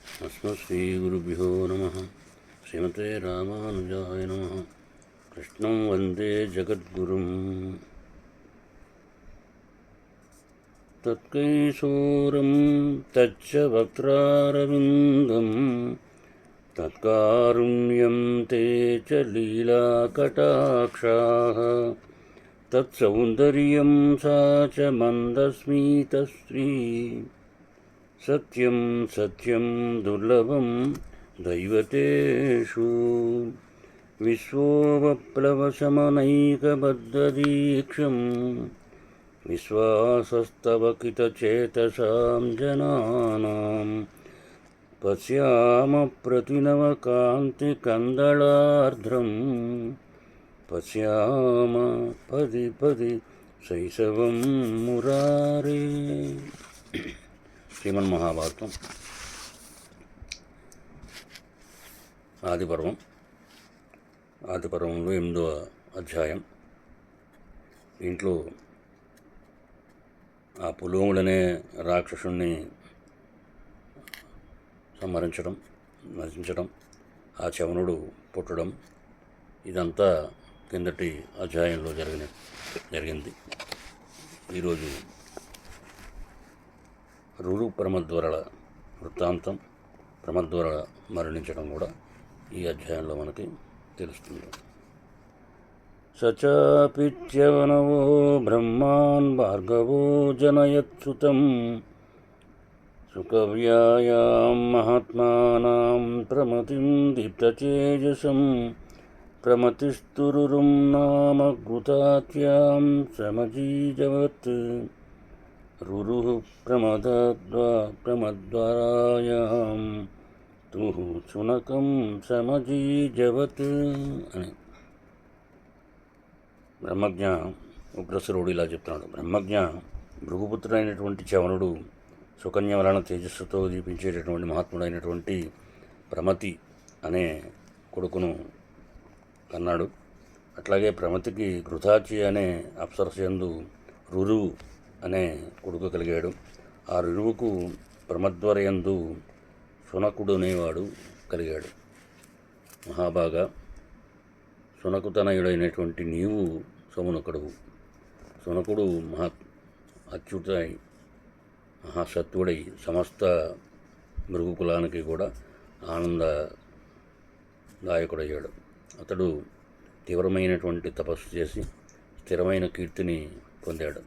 अस्मत्श्रीगुरुभ्यो नमः। श्रीमते रामानुजाय नमः। कृष्णं वन्दे जगद्गुरुं। तत्कैशोरं तच्च वक्त्रारविन्दं तत्कारुण्यं ते च लीलाकटाक्षाः तत्सौन्दर्यं सा च मन्दस्मितश्री सत्यं सत्यं दुर्लभं दैवतेषु विश्वोपप्लवशमनैकबद्धदीक्षं विश्वासस्तवकितचेतसां जनानां पश्यामप्रतिनवकान्तिकन्दलार्ध्रं पश्याम पदि पदि शैशवं मुरारे. శ్రీమన్మహాభారతం ఆదిపర్వంలో 8వ అధ్యాయం. దీంట్లో ఆ పులోముడనే రాక్షసుణ్ణి సంహరించడం, నశించడం, ఆ చవనుడు పుట్టడం, ఇదంతా కిందటి అధ్యాయంలో జరిగింది. ఈరోజు రురు ప్రమద్వరల వృత్తాంతం, ప్రమద్వరల మరణించడం కూడా ఈ అధ్యాయంలో మనకి తెలుస్తుంది. సచాపిత్యవనవో బ్రహ్మాన్ భార్గవో జనయత్సుతం సుకవ్యాయాం మహాత్మానాం ప్రమతిం దీప్తచేజసం ప్రమతిస్తురురుం నామ ఘృతాత్యాం సమజీజవత్ రురుః ప్రమద్వరాయాం తుః శునకం సమజీజవత్ అని బ్రహ్మజ్ఞ ఉగ్రసురుడు ఇలా చెప్తున్నాడు. బ్రహ్మజ్ఞ భృగుపుత్రుడైనటువంటి చవనుడు సుకన్య వలన తేజస్సుతో దీపించేటటువంటి మహాత్ముడైనటువంటి ప్రమతి అనే కొడుకును కన్నాడు. అట్లాగే ప్రమతికి ఘృతాచి అనే అప్సరసయందు రురువు అనే కొడుకు కలిగాడు. ఆ రురువుకు ప్రమద్వరయందు శునకుడు అనేవాడు కలిగాడు. మహాబాగా శునకుతనయుడైనటువంటి నీవు సమునకుడువు. శునకుడు అచ్యుతై మహాసత్వుడై సమస్త మృగుకులానికి కూడా ఆనందదాయకుడయ్యాడు. అతడు తీవ్రమైనటువంటి తపస్సు చేసి స్థిరమైన కీర్తిని పొందాడు.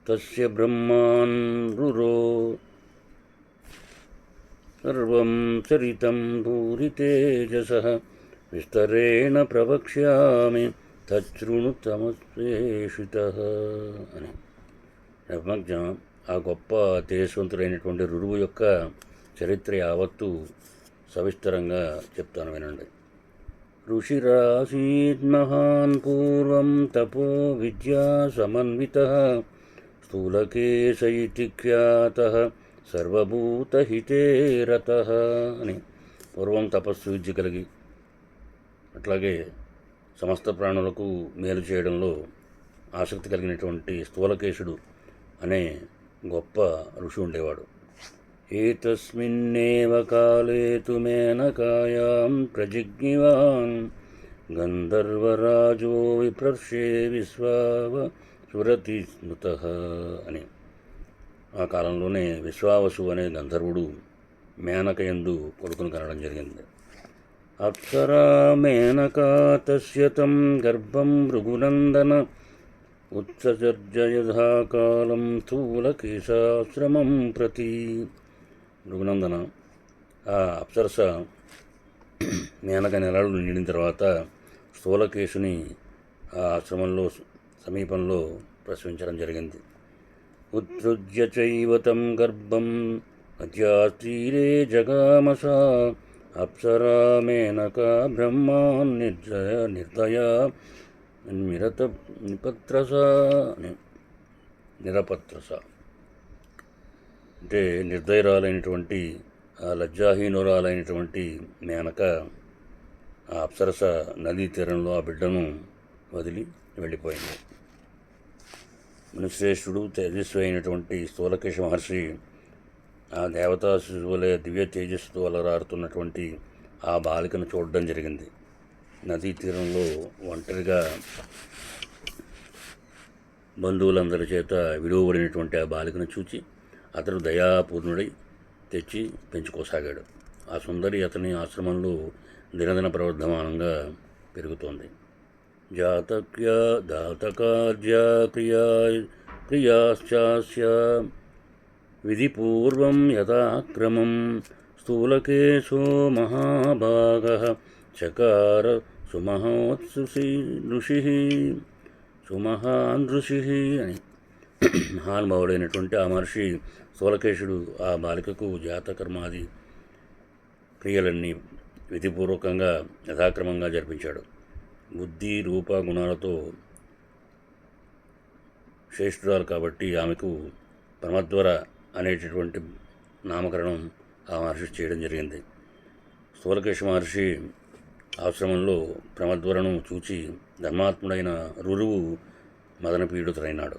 తస్య బ్రహ్మాన్ రురో సర్వం చరితం భూరి తేజసః విస్తరేణ ప్రవక్ష్యామి తచ్ఛృణు తమస్వేషితః అని బ్రహ్మజ్ఞ ఆ గొప్ప తేజస్వంతుడైనటువంటి రురువు యొక్క చరిత్ర యావత్తు సవిస్తరంగా చెప్తాను, వినండి. ఋషిరాసీత్ మహాన్ పూర్వం తపో విద్యా సమన్వితః స్థూలకేశ ఇతి ఖ్యాతః సర్వభూతహితే రతః అని. పూర్వం తపస్సు విద్య కలిగి అట్లాగే సమస్త ప్రాణులకు మేలు చేయడంలో ఆసక్తి కలిగినటువంటి స్థూలకేశుడు అనే గొప్ప ఋషి ఉండేవాడు. ఏతస్మిన్నేవ కాలే తు మేనకాయాం ప్రజిజ్ఞివాన్ గంధర్వరాజో విప్రర్షే విశ్వావ సురతి స్మృతః అని. ఆ కాలంలోనే విశ్వావసు అనే గంధర్వుడు మేనకయందు కొడుకును కనడం జరిగింది. అప్సరా మేనకా తస్య తం గర్భం భృగునందన ఉత్సర్జయథాకాలం స్థూలకేశాశ్రమం ప్రతి. భృగునందన ఆ అప్సరస మేనక నెలలు నిండిన తర్వాత స్థూలకేశుని ఆ ఆశ్రమంలో సమీపంలో ప్రసవించడం జరిగింది. ఉత్సృజ్య చైవ తం గర్భం నద్యాస్తీరే జగామసా అప్సరా మేనకా బ్రహ్మాన్ నిర్దయా నిరపత్రస అంటే నిర్దయరాలైనటువంటి ఆ లజ్జాహీనురాలైనటువంటి మేనక ఆ అప్సరస నదీ తీరంలో ఆ బిడ్డను వదిలి వెళ్ళిపోయింది. మునిశ్రేష్ఠుడు తేజస్వి అయినటువంటి స్థూలకేశ మహర్షి ఆ దేవతా శిశువులే దివ్య తేజస్సుతో అలరారుతున్నటువంటి ఆ బాలికను చూడడం జరిగింది. నదీ తీరంలో ఒంటరిగా బంధువులందరి చేత విలువబడినటువంటి ఆ బాలికను చూచి అతడు దయాపూర్ణుడై తెచ్చి పెంచుకోసాగాడు. ఆ సుందరి అతని ఆశ్రమంలో దినదిన ప్రవర్ధమానంగా పెరుగుతోంది. జాతక్య దాతకార్య ప్రియాశ్చాస్య విధిపూర్వం యథాక్రమం స్థూలకేశో మహాభాగః చకార సుమహాన్ ఋషి అని. మహానుభావుడైనటువంటి ఆ మహర్షి స్థూలకేశుడు ఆ బాలికకు జాతకర్మాది క్రియలన్నీ విధిపూర్వకంగా యథాక్రమంగా జరిపించాడు. బుద్ధి రూప గుణాలతో శ్రేష్ఠురాలు కాబట్టి ఆమెకు ప్రమద్వర అనేటటువంటి నామకరణం ఆ మహర్షి చేయడం జరిగింది. స్థూలకేశ మహర్షి ఆశ్రమంలో ప్రమద్వరను చూచి ధర్మాత్ముడైన రురువు మదనపీడితుడైనాడు.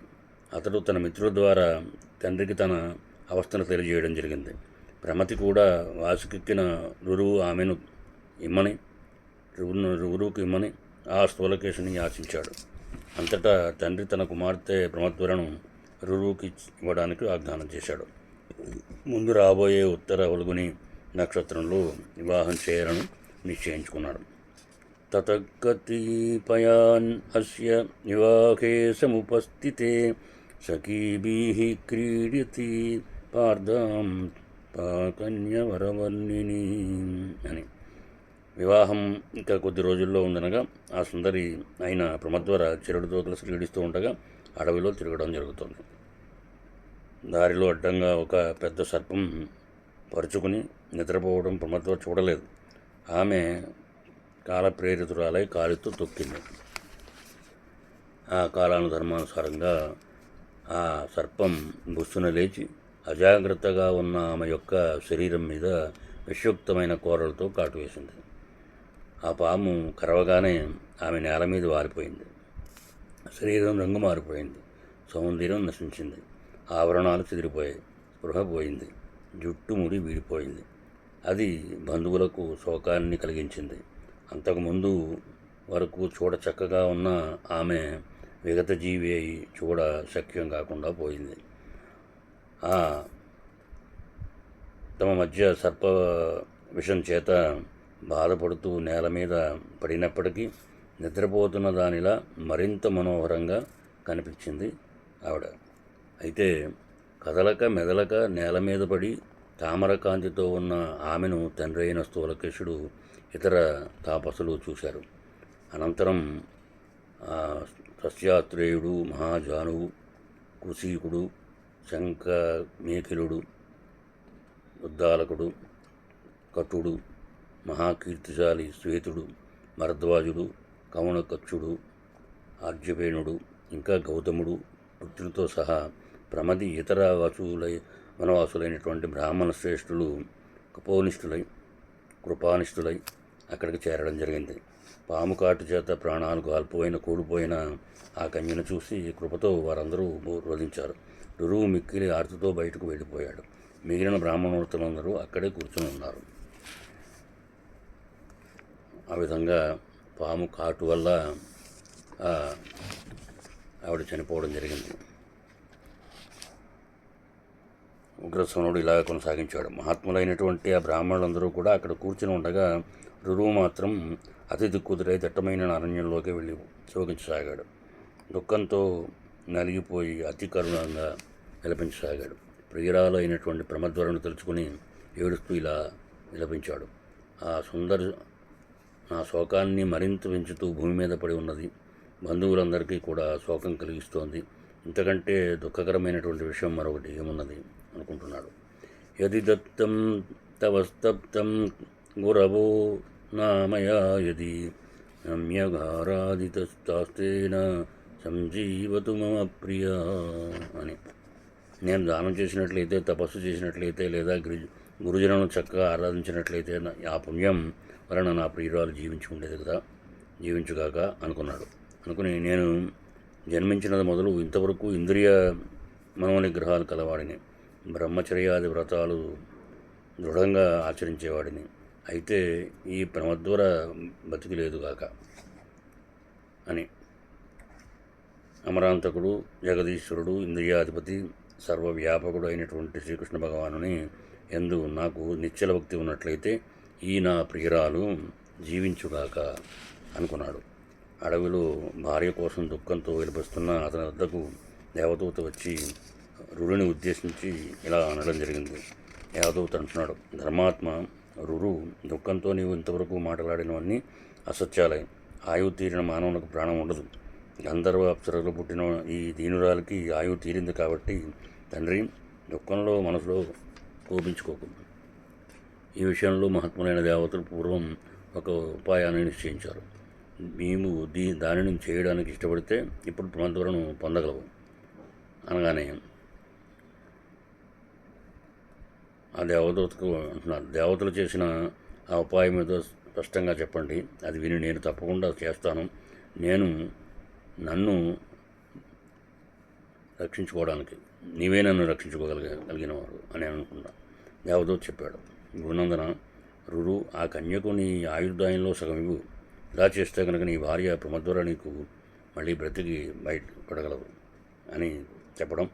అతడు తన మిత్రుల ద్వారా తండ్రికి తన అవస్థను తెలియజేయడం జరిగింది. ప్రమతి కూడా వాసుకెక్కిన రురువు ఆమెను ఇమ్మని రురువుకు ఇమ్మని ఆ స్థూలకేశుని యాచించాడు. అంతటా తండ్రి తన కుమార్తె ప్రమద్వరను రురువుకి ఇవ్వడానికి వాగ్దానం చేశాడు. ముందు రాబోయే ఉత్తర ఒలుగుని నక్షత్రంలో వివాహం చేయాలని నిశ్చయించుకున్నాడు. తతకతిపయాన్ అస్య వివాహే సముపస్థితే సఖీభిః క్రీడతి పార్థాం కన్యవరవర్ణిని అని. వివాహం ఇంకా కొద్ది రోజుల్లో ఉందనగా ఆ సుందరి అయిన ప్రమద్వర చెరుడుతో కలిసి క్రీడిస్తూ ఉండగా అడవిలో తిరగడం జరుగుతుంది. దారిలో అడ్డంగా ఒక పెద్ద సర్పం పరుచుకుని నిద్రపోవడం ప్రమద్వర చూడలేదు. ఆమె కాలప్రేరితురాలై కాలితో తొక్కింది. ఆ కాలానుధర్మానుసారంగా ఆ సర్పం బుస్సున లేచి అజాగ్రత్తగా ఉన్న ఆమె యొక్క శరీరం మీద విషయుక్తమైన కూరలతో కాటు వేసింది. ఆ పాము కరవగానే ఆమె నేల మీద వారిపోయింది. శరీరం రంగు మారిపోయింది. సౌందర్యం నశించింది. ఆభరణాలు చెదిరిపోయాయి. స్పృహ పోయింది. జుట్టు ముడి వీడిపోయింది. అది బంధువులకు శోకాన్ని కలిగించింది. అంతకుముందు వరకు చూడ చక్కగా ఉన్న ఆమె విగతజీవి అయి చూడ శక్యం కాకుండా పోయింది. తమ మధ్య సర్ప విషం చేత బాధపడుతూ నేల మీద పడినప్పటికీ నిద్రపోతున్న దానిలా మరింత మనోహరంగా కనిపించింది ఆవిడ. అయితే కదలక మెదలక నేల మీద పడి తామరకాంతితో ఉన్న ఆమెను తండ్రి అయిన స్థూలకేశుడు ఇతర తాపసులు చూశారు. అనంతరం సస్యాత్రేయుడు, మహాజానువు, కుశీకుడు, శంఖమేఖిలుడు, ఉద్దాలకుడు, కటుడు, మహాకీర్తిశాలి శ్వేతుడు, భరద్వాజుడు, కవణకక్షుడు, ఆర్జపేణుడు, ఇంకా గౌతముడు పుత్రులతో సహా ప్రమది ఇతర వనవాసులైనటువంటి బ్రాహ్మణ శ్రేష్ఠులు కపోనిష్ఠులై కృపానిష్ఠులై అక్కడికి చేరడం జరిగింది. పాము కాటు చేత ప్రాణాలు కాల్పోయిన కూడిపోయిన ఆ కన్యను చూసి కృపతో వారందరూ రోధించారు. రురువు మిక్కిలి ఆర్తితో బయటకు వెళ్ళిపోయాడు. మిగిలిన బ్రాహ్మణోత్తరులందరూ అక్కడే కూర్చొని ఉన్నారు. ఆ విధంగా పాము కాటు వల్ల ఆవిడ చనిపోవడం జరిగింది. ఉగ్రసేనుడు ఇలా కొనసాగించాడు. మహాత్ములైనటువంటి ఆ బ్రాహ్మణులందరూ కూడా అక్కడ కూర్చుని ఉండగా రురువు మాత్రం అతి దిక్కుదురై దట్టమైన అరణ్యంలోకి వెళ్ళి శోకించసాగాడు. దుఃఖంతో నలిగిపోయి అతి కరుణంగా విలపించసాగాడు. ప్రియురాలు అయినటువంటి ప్రమద్వరను తెలుసుకుని ఏడుస్తూ ఇలా విలపించాడు. ఆ శోకాన్ని మరింత పెంచుతూ భూమి మీద పడి ఉన్నది. బంధువులందరికీ కూడా శోకం కలిగిస్తోంది. ఇంతకంటే దుఃఖకరమైనటువంటి విషయం మరొకటి ఏమున్నది అనుకుంటున్నాడు. యది దత్తం తవస్తప్తం గురవో నామయా యది నమ్యఘారాదితాస్తేన సంజీవతు మమ ప్రియ అని. నేను దానం చేసినట్లయితే, తపస్సు చేసినట్లయితే, లేదా గురుజనులను చక్కగా ఆరాధించినట్లయితే ఆ పుణ్యం వలన నా ప్రియురాలు జీవించి ఉండేది కదా, జీవించుగాక అనుకున్నాడు. అనుకుని నేను జన్మించినది మొదలు ఇంతవరకు ఇంద్రియ మనోనిగ్రహాలు కలవాడిని. బ్రహ్మచర్యాది వ్రతాలు దృఢంగా ఆచరించేవాడిని. అయితే ఈ ప్రమద్వర బతికి లేదుగాక అని. అమరాంతకుడు, జగదీశ్వరుడు, ఇంద్రియాధిపతి, సర్వవ్యాపకుడు అయినటువంటి శ్రీకృష్ణ భగవానుని యందు నాకు నిశ్చల భక్తి ఉన్నట్లయితే ఈ నా ప్రియురాలు జీవించుగాక అనుకున్నాడు. అడవిలో భార్య కోసం దుఃఖంతో విలపిస్తున్న అతని వద్దకు దేవదూత వచ్చి రురుని ఉద్దేశించి ఇలా అనడం జరిగింది. దేవదూత అంటున్నాడు, ధర్మాత్మ రురు, దుఃఖంతో నీవు ఇంతవరకు మాట్లాడినవన్నీ అసత్యాలే. ఆయువు తీరిన మానవునికి ప్రాణం ఉండదు. గంధర్వ అప్సరలో పుట్టిన ఈ దీనురాలకి ఆయువు తీరింది కాబట్టి తండ్రి, దుఃఖంలో మనసులో కోపించుకోకు. ఈ విషయంలో మహాత్ములైన దేవతలు పూర్వం ఒక ఉపాయాన్ని నిశ్చయించారు. మేము దానిని చేయడానికి ఇష్టపడితే ఇప్పుడు ప్రమద్వరను పొందగలవు అనగానే ఆ దేవదూతకు అంటున్నారు, దేవతలు చేసిన ఆ ఉపాయం ఏదో స్పష్టంగా చెప్పండి, అది విని నేను తప్పకుండా చేస్తాను. నన్ను రక్షించుకోవడానికి నీవే నన్ను రక్షించుకోగలిగినవాడు అని అనుకున్నా. దేవదూత చెప్పాడు, గురునందన రురు, ఆ కన్యకు నీ ఆయుర్దాయంలో సగం ఇవ్వు. ఇలా చేస్తే కనుక నీ భార్య ప్రమద్వర నీకు మళ్ళీ బ్రతికి బయటపడగలవు అని చెప్పడం.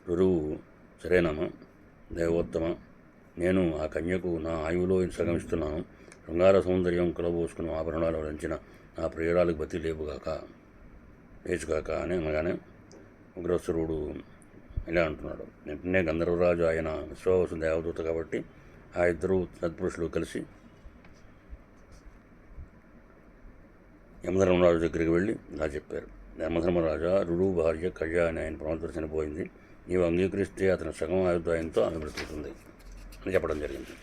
రురువు, సరేనమ్మా దేవోత్తమ, నేను ఆ కన్యకు నా ఆయువులో సగం ఇస్తున్నాను. శృంగార సౌందర్యం కలబోసుకున్న ఆభరణాలు వరించిన నా ప్రియురాలకు బతి లేచుగాక అని అనగానే ఉగ్రస్వరుడు ఇలా అంటున్నాడు, వెంటనే గంధర్వరాజు ఆయన విశ్వావసు దేవదూత కాబట్టి ఆ ఇద్దరు సత్పురుషులు కలిసి యమధర్మరాజు దగ్గరికి వెళ్ళి ఇలా చెప్పారు. యమధర్మరాజా, రురువు భార్య కళ్యాణి ఆయన ప్రమాదం చనిపోయింది. నీవు అంగీకరిస్తే అతని సగం ఆయుర్దాయంతో ఆమె బ్రతుకుతుంది అని చెప్పడం జరిగింది.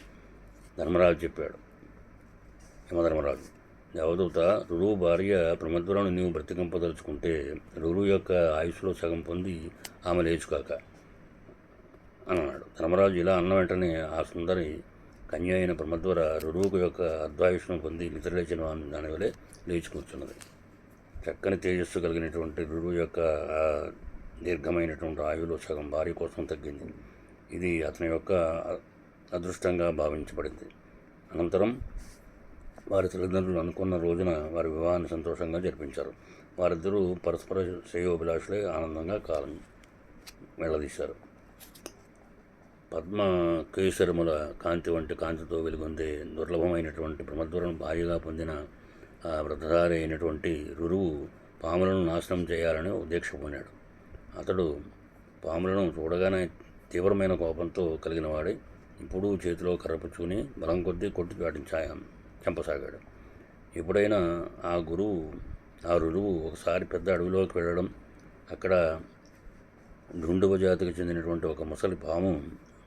ధర్మరాజు చెప్పాడు, యమధర్మరాజు, దేవదూత, రురువు భార్య ప్రమద్వరను నీవు బ్రతికింపదలుచుకుంటే రురువు యొక్క ఆయుష్లో సగం పొంది ఆమె లేచుకాక అన్నాడు. ధర్మరాజు ఇలా అన్న వెంటనే ఆ సుందరి కన్య అయిన ప్రమద్వర రురువుకు యొక్క అర్ధాయుష్ను పొంది నిద్రలేచిన దాని వలె లేచి కూర్చున్నది. చక్కని తేజస్సు కలిగినటువంటి రురువు యొక్క దీర్ఘమైనటువంటి ఆయువులో సగం భార్య కోసం తగ్గింది. ఇది అతని యొక్క అదృష్టంగా భావించబడింది. అనంతరం వారి తల్లిదండ్రులు అనుకున్న రోజున వారి వివాహాన్ని సంతోషంగా జరిపించారు. వారిద్దరూ పరస్పర శ్రేయోభిలాషులే ఆనందంగా కాలం వెళ్ళదీశారు. పద్మ కేసరముల కాంతి వంటి కాంతితో వెలుగొందే దుర్లభమైనటువంటి ప్రమద్వరను భార్యగా పొందిన ఆ వ్రతధారి అయినటువంటి రురువు పాములను నాశనం చేయాలని దీక్ష పొందాడు. అతడు పాములను చూడగానే తీవ్రమైన కోపంతో కలిగిన వాడై ఇప్పుడు చేతిలో కర్రపుచ్చుకుని బలం కొద్దీ కొట్టి వాటిని చంపసాగాడు. ఎప్పుడైనా ఆ రురువు ఒకసారి పెద్ద అడవిలోకి వెళ్ళడం, అక్కడ ఢుండువ జాతికి చెందినటువంటి ఒక ముసలి పాము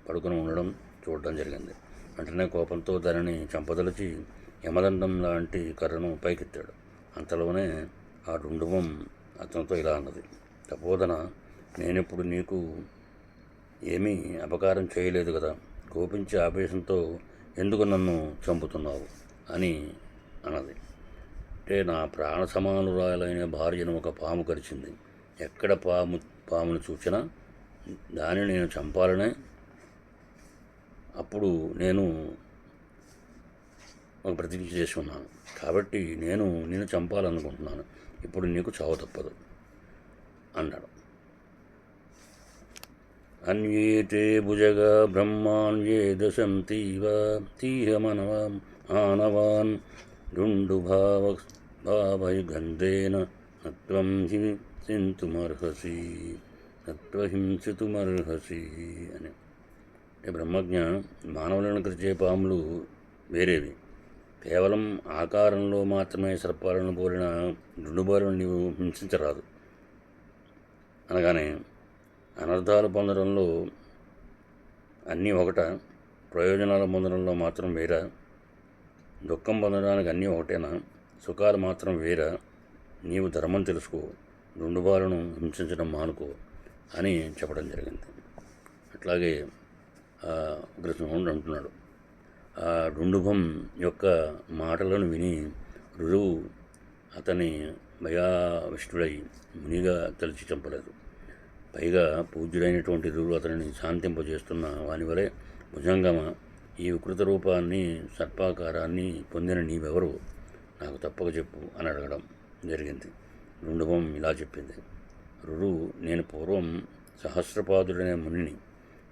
పడుకుని ఉండడం చూడడం జరిగింది. వెంటనే కోపంతో దానిని చంపదలిచి యమదండం లాంటి కర్రను పైకెత్తాడు. అంతలోనే ఆ ఢుండువం అతనితో ఇలా అన్నది, తపోదన, నేనెప్పుడు నీకు ఏమీ అపకారం చేయలేదు కదా, కోపించి ఆవేశంతో ఎందుకు నన్ను చంపుతున్నావు అని అన్నది. అంటే నా ప్రాణ సమానురాలైన భార్యను ఒక పాము కరిచింది. ఎక్కడ పామును చూసినా దానిని నేను చంపాలనే, అప్పుడు నేను ఒక ప్రతిజ్ఞ చేసి ఉన్నాను. కాబట్టి నేను చంపాలనుకుంటున్నాను. ఇప్పుడు నీకు చావు తప్పదు అన్నాడు. అన్యేతే భుజగా బ్రహ్మాన్యే దశంతీవ తీహమనవ ఆనవాన్ ఢుండుభావగంధేన నత్వం హింసితుమర్హసి అని. అంటే బ్రహ్మజ్ఞ, మానవులను కరిచే పాములు వేరేవి. కేవలం ఆకారంలో మాత్రమే సర్పాలను పోలిన ఢుండుబాలను నీవు హింసించరాదు అనగానే, అనర్థాలు పొందడంలో అన్నీ ఒకట, ప్రయోజనాలు పొందడంలో మాత్రం వేరా, దుఃఖం పొందడానికి అన్నీ ఒకటేనా, సుఖాలు మాత్రం వేరా, నీవు ధర్మం తెలుసుకో, ఢుండుబాలను హింసించడం మానుకో అని చెప్పడం జరిగింది. అట్లాగే ఉగ్రసింహుడు అంటున్నాడు, ఆ ఢుండుభం యొక్క మాటలను విని రురువు అతని భయావిష్టుడై మునిగా తలిచి చంపలేదు. పైగా పూజ్యుడైనటువంటి రురు అతనిని శాంతింపజేస్తున్న వాని వలె భుజంగమ, ఈ వికృత రూపాన్ని సర్పాకారాన్ని పొందిన నీవెవరు, నాకు తప్పక చెప్పు అని అడగడం జరిగింది. రుండవం ఇలా చెప్పింది. రురు, నేను పూర్వం సహస్రపాదుడనే మునిని,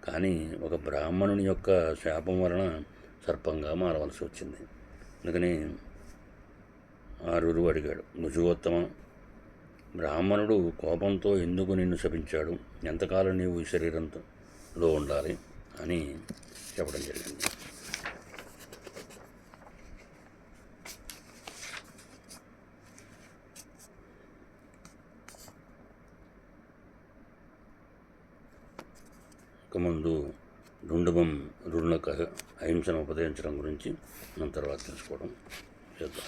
కానీ ఒక బ్రాహ్మణుని యొక్క శాపం వలన సర్పంగా మారవలసి వచ్చింది. అందుకని ఆ రురు అడిగాడు, భుజగోత్తమ, బ్రాహ్మణుడు కోపంతో ఎందుకు నిన్ను శపించాడు, ఎంతకాలం నీవు ఈ శరీరంలో ఉండాలి అని చెప్పడం జరిగింది. ఇక ముందు రుండవం రుణకు అహింసను ఉపదేశించడం గురించి మనం తర్వాత తెలుసుకోవడం చేద్దాం.